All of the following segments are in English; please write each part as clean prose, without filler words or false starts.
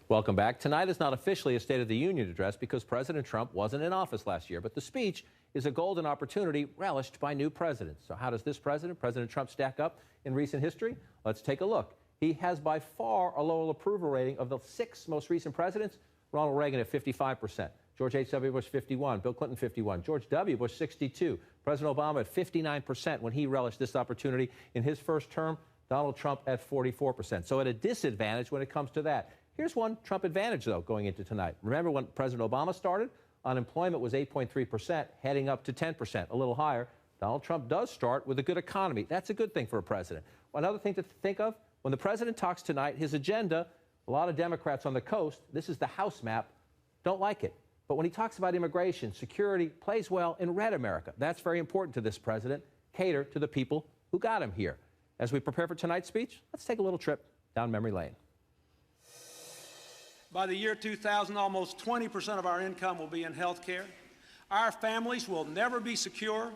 Welcome back. Tonight is not officially a State of the Union address because President Trump wasn't in office last year, but the speech is a golden opportunity relished by new presidents. So how does this president, President Trump, stack up in recent history? Let's take a look. He has by far a lower approval rating of the 6 most recent presidents. Ronald Reagan at 55%, George H.W. Bush 51%, Bill Clinton 51%, George W. Bush 62%, President Obama at 59% when he relished this opportunity in his first term, Donald Trump at 44%. So at a disadvantage when it comes to that. Here's one Trump advantage, though, going into tonight. Remember when President Obama started? Unemployment was 8.3%, heading up to 10%, a little higher. Donald Trump does start with a good economy. That's a good thing for a president. Another thing to think of, when the president talks tonight, his agenda, a lot of Democrats on the coast, this is the House map, don't like it. But when he talks about immigration, security, plays well in red America. That's very important to this president. Cater to the people who got him here. As we prepare for tonight's speech, let's take a little trip down memory lane. By the year 2000, almost 20% of our income will be in health care. Our families will never be secure,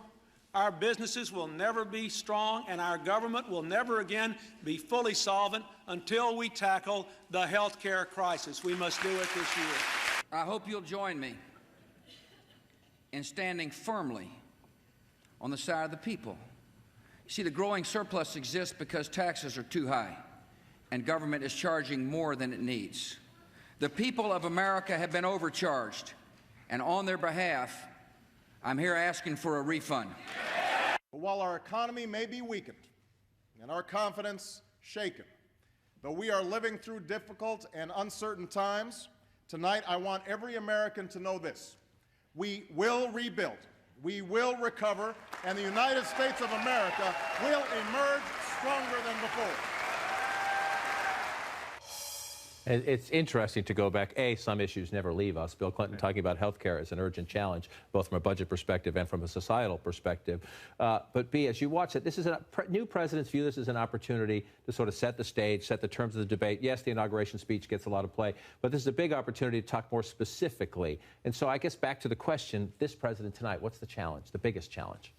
our businesses will never be strong, and our government will never again be fully solvent until we tackle the health care crisis. We must do it this year. I hope you'll join me in standing firmly on the side of the people. You see, the growing surplus exists because taxes are too high and government is charging more than it needs. The people of America have been overcharged, and on their behalf, I'm here asking for a refund. While our economy may be weakened and our confidence shaken, though we are living through difficult and uncertain times, tonight I want every American to know this. We will rebuild, we will recover, and the United States of America will emerge stronger than before. It's interesting to go back. Some issues never leave us. Bill Clinton talking about health care as an urgent challenge, both from a budget perspective and from a societal perspective. But B, as you watch it, this is new presidents view this as an opportunity to sort of set the stage, set the terms of the debate. Yes, the inauguration speech gets a lot of play, but this is a big opportunity to talk more specifically. And so I guess back to the question, this president tonight, what's the challenge, the biggest challenge?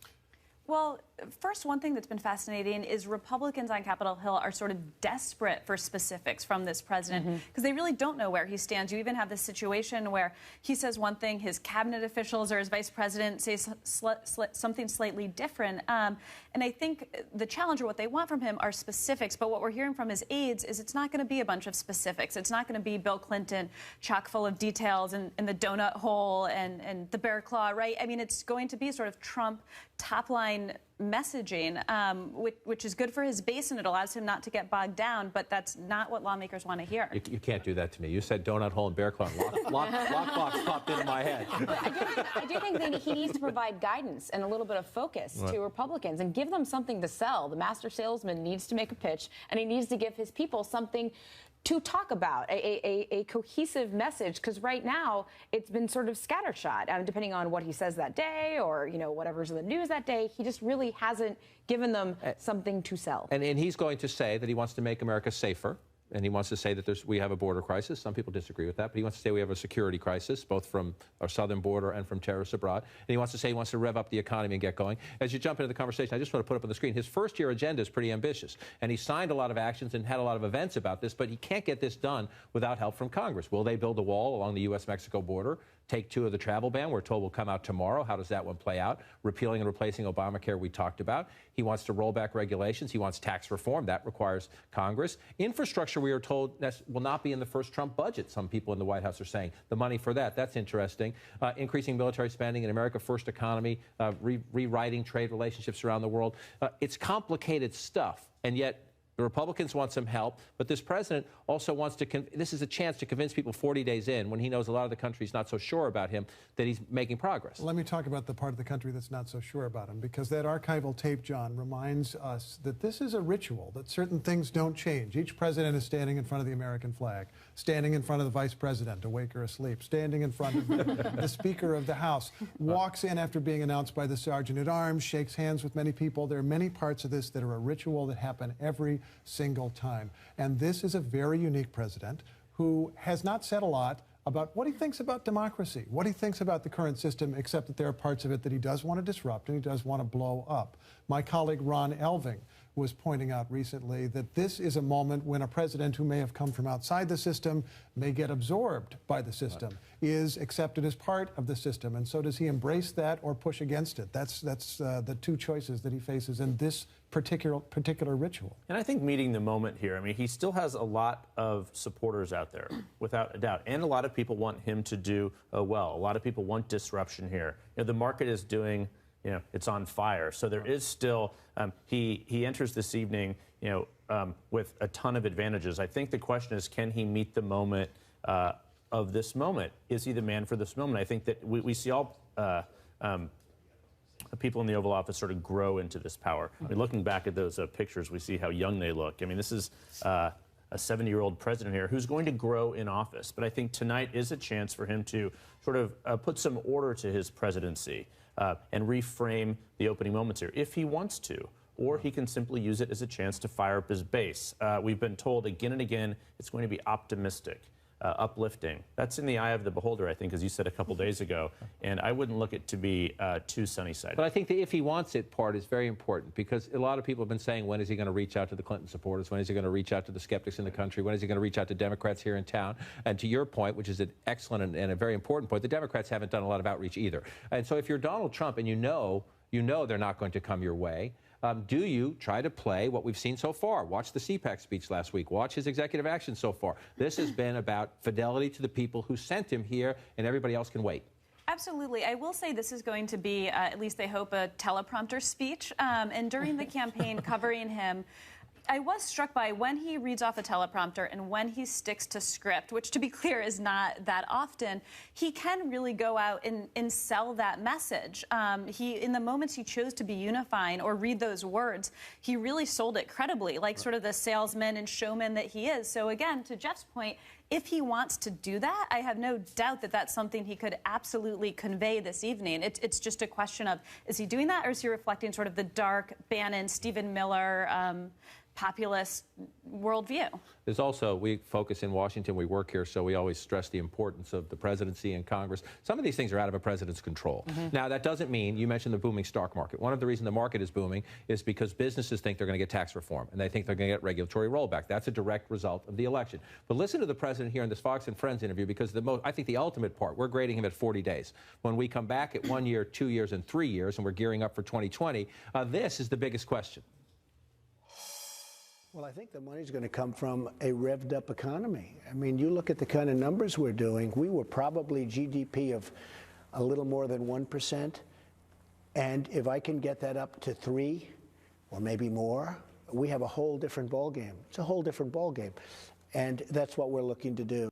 Well, first, one thing that's been fascinating is Republicans on Capitol Hill are sort of desperate for specifics from this president because they really don't know where he stands. You even have this situation where he says one thing, his cabinet officials or his vice president say something slightly different. And I think the challenge or what they want from him are specifics. But what we're hearing from his aides is it's not going to be a bunch of specifics. It's not going to be Bill Clinton chock full of details and the donut hole and the bear claw, right? I mean, it's going to be sort of Trump top-line messaging, which is good for his base and it allows him not to get bogged down, but that's not what lawmakers want to hear. You can't do that to me. You said donut hole and bear claw. Lockbox popped into my head. I do think that he needs to provide guidance and a little bit of focus to Republicans and give them something to sell. The master salesman needs to make a pitch, and he needs to give his people something to talk about, a cohesive message, because right now it's been sort of scattershot, depending on what he says that day or, you know, whatever's in the news that day. He just really hasn't given them something to sell. And he's going to say that he wants to make America safer. And he wants to say that we have a border crisis. Some people disagree with that, but he wants to say we have a security crisis, both from our southern border and from terrorists abroad. And he wants to say he wants to rev up the economy and get going. As you jump into the conversation, I just want to put up on the screen, his first-year agenda is pretty ambitious. And he signed a lot of actions and had a lot of events about this, but he can't get this done without help from Congress. Will they build a wall along the U.S.-Mexico border? Take 2 of the travel ban, we're told will come out tomorrow. How does that one play out? Repealing and replacing Obamacare, we talked about. He wants to roll back regulations. He wants tax reform. That requires Congress. Infrastructure, we are told, will not be in the first Trump budget. Some people in the White House are saying the money for that's interesting. Increasing military spending, an America First economy, rewriting trade relationships around the world. It's complicated stuff, and yet the Republicans want some help, but this president also wants to, this is a chance to convince people 40 days in, when he knows a lot of the country's not so sure about him, that he's making progress. Let me talk about the part of the country that's not so sure about him, because that archival tape, John, reminds us that this is a ritual, that certain things don't change. Each president is standing in front of the American flag, standing in front of the vice president, awake or asleep, standing in front of the Speaker of the House, walks in after being announced by the Sergeant at Arms, shakes hands with many people. There are many parts of this that are a ritual that happen every single time. And this is a very unique president who has not said a lot about what he thinks about democracy, what he thinks about the current system, except that there are parts of it that he does want to disrupt and he does want to blow up. My colleague Ron Elving was pointing out recently, that this is a moment when a president who may have come from outside the system, may get absorbed by the system, is accepted as part of the system. And so does he embrace that or push against it? That's the two choices that he faces in this particular ritual. And I think meeting the moment here, I mean, he still has a lot of supporters out there, without a doubt. And a lot of people want him to do well. A lot of people want disruption here. You know, the market is doing, you know, it's on fire. So there is still, he enters this evening, you know, with a ton of advantages. I think the question is, can he meet the moment of this moment? Is he the man for this moment? I think that we see all people in the Oval Office sort of grow into this power. I mean, looking back at those pictures, we see how young they look. I mean, this is a 70-year-old president here who's going to grow in office. But I think tonight is a chance for him to sort of put some order to his presidency and reframe the opening moments here, if he wants to. Or he can simply use it as a chance to fire up his base. We've been told again and again it's going to be optimistic, uplifting. That's in the eye of the beholder, I think, as you said a couple days ago. And I wouldn't look it to be too sunny-sided. But I think the if he wants it part is very important, because a lot of people have been saying, when is he going to reach out to the Clinton supporters? When is he going to reach out to the skeptics in the country? When is he going to reach out to Democrats here in town? And to your point, which is an excellent and a very important point, the Democrats haven't done a lot of outreach either. And so if you're Donald Trump and you know they're not going to come your way, do you try to play what we've seen so far? Watch the CPAC speech last week. Watch his executive action so far. This has been about fidelity to the people who sent him here, and everybody else can wait. Absolutely. I will say this is going to be, at least they hope, a teleprompter speech. And during the campaign covering him, I was struck by when he reads off a teleprompter and when he sticks to script, which, to be clear, is not that often. He can really go out and sell that message. In the moments he chose to be unifying or read those words, he really sold it credibly, like sort of the salesman and showman that he is. So again, to Jeff's point, if he wants to do that, I have no doubt that that's something he could absolutely convey this evening. It's just a question of, is he doing that, or is he reflecting sort of the dark Bannon, Stephen Miller, populist worldview? There's also, we focus in Washington, we work here, so we always stress the importance of the presidency and Congress. Some of these things are out of a president's control. Now, that doesn't mean, you mentioned the booming stock market. One of the reasons the market is booming is because businesses think they're going to get tax reform, and they think they're going to get regulatory rollback. That's a direct result of the election. But listen to the president here in this Fox and Friends interview, because I think the ultimate part, we're grading him at 40 days. When we come back at 1 year, 2 years, and 3 years, and we're gearing up for 2020, this is the biggest question. Well, I think the money's going to come from a revved up economy. I mean, you look at the kind of numbers we're doing, we were probably GDP of a little more than 1%. And if I can get that up to 3 or maybe more, we have a whole different ballgame. It's a whole different ballgame. And that's what we're looking to do.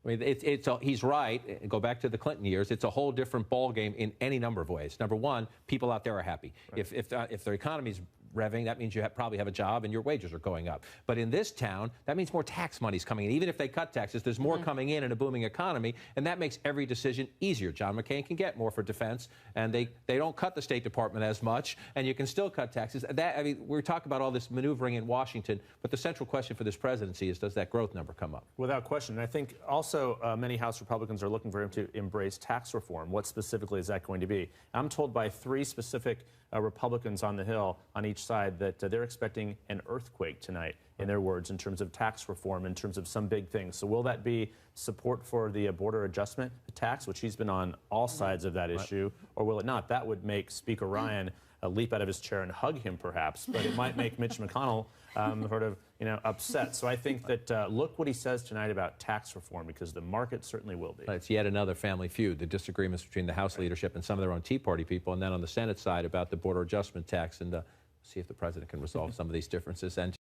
I mean, he's right. Go back to the Clinton years. It's a whole different ballgame in any number of ways. Number one, people out there are happy. Right. If their economy's revving, that means you probably have a job and your wages are going up. But in this town, that means more tax money's coming in. Even if they cut taxes, there's more coming in a booming economy, and that makes every decision easier. John McCain can get more for defense, and they don't cut the State Department as much, and you can still cut taxes. I mean, we're talking about all this maneuvering in Washington, but the central question for this presidency is, does that growth number come up? Without question. And I think also many House Republicans are looking for him to embrace tax reform. What specifically is that going to be? I'm told by 3 specific Republicans on the Hill on each side that they're expecting an earthquake tonight, in their words, in terms of tax reform, in terms of some big things. So will that be support for the border adjustment tax, which he's been on all sides of that issue, or will it not? That would make Speaker Ryan leap out of his chair and hug him, perhaps, but it might make Mitch McConnell sort of, upset. So I think that look what he says tonight about tax reform, because the market certainly will be. It's yet another family feud, the disagreements between the House leadership and some of their own Tea Party people, and then on the Senate side about the border adjustment tax, and see if the president can resolve some of these differences. And